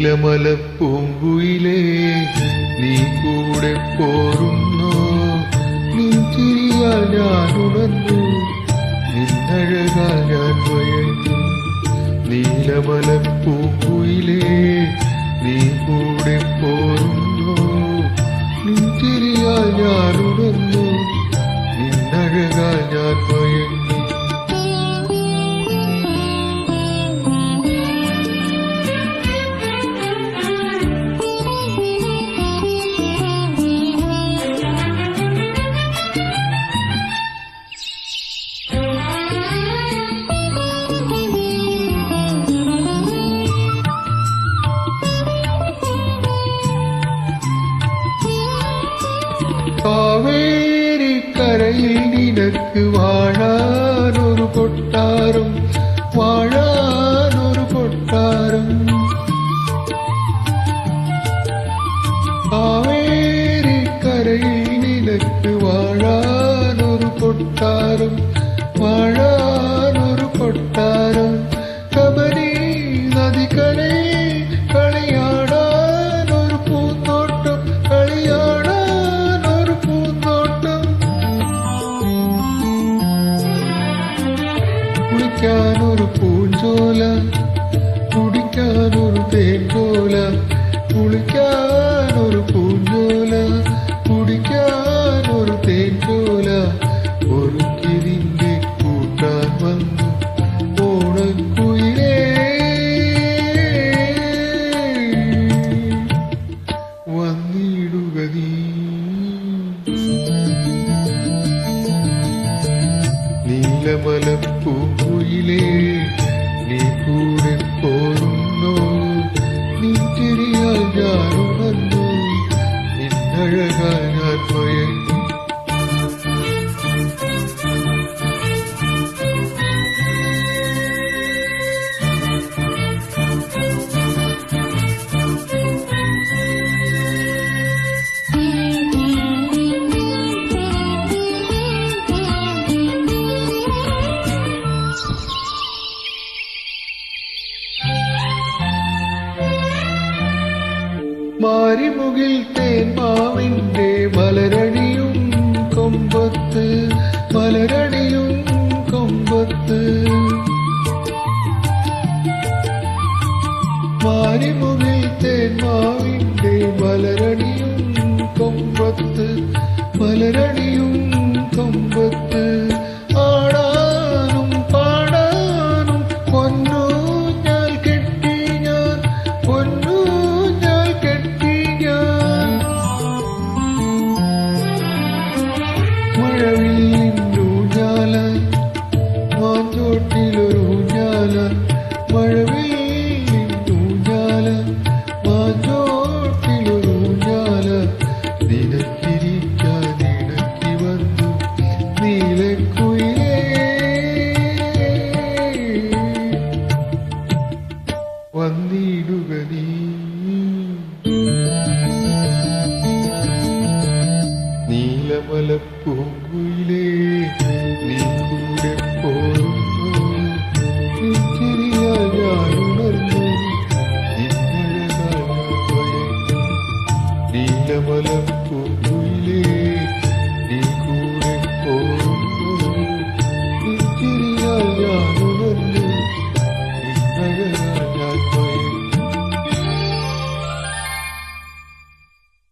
നീലമലപ്പൂങ്കുയിലേ നീ കൂടെ പോരുന്നോ നീ ചിരിയാൽ ഞാൻ ഉണർന്നു നിന്നഴകാൽ ഞാൻ വയങ്ങി നീലമലപ്പൂങ്കുയിലേ നീ കൂടെ പോരുന്നോ നീ ചിരിയാൽ ഞാൻ ഉണർന്നു നിന്നഴകാൽ ഞാൻ വയങ്ങി കാവേരിക്കരയിൽ നിനക്ക് വാഴാനൊരു കൊട്ടാരം വാഴാനൊരു കൊട്ടാരം കാവേരിക്കരയിൽ നിനക്ക് വാഴാനൊരു കൊട്ടാരം വാഴാനൊരു കൊട്ടാരം കബനി നദിക്കരയിൽ കളിയാടാനൊരു പൂന്തോട്ടം കളിയാടാനൊരു പൂന്തോട്ടം കുളിക്കാനൊരു പൂഞ്ചോല കുടിക്കാനൊരു തേൻചോല കുളിക്കാനൊരു പൂഞ്ചോല കുടിക്കാനൊരു തേൻചോല ഒരു കിരിന്റെ കൂട്ടാൻ വന്നു ഓണക്കുയിലേ വന്നിടുക നീ നീലമലപ്പൂങ്കുയിലേ നീ കൂടെ പോരുന്നോ നീ ചിരിയാൽ ഞാൻ ഉണർന്നു നിന്നഴകാൽ ഞാൻ മയങ്ങി മാരിമുകിൽ തേന്മാവിന്റെ മലരണിയും കൊമ്പത്ത് മലരണിയും കൊമ്പത്ത് മാരിമുകിൽ തേന്മാവിന്റെ മലരണിയും കൊമ്പത്ത് മലരണിയും കൊമ്പത്ത് ആടാനും പാടാനും പൊന്നു ഞാൻ കെട്ടി ഞാൻ പൊന്നു മഴവില്ലൂഞ്ഞാല മാഞ്ചോട്ടിലൊരു ഊഞ്ഞാല മഴവില്ലൂഞ്ഞാല മാഞ്ചോട്ടിലൊരു ഊഞ്ഞാല നിനക്കിരിക്കാൻ ഇണക്കി വന്നു നീലക്കുയിലേ വന്നിടുക നീ നീലമലപ്പൂങ്കുയിലേ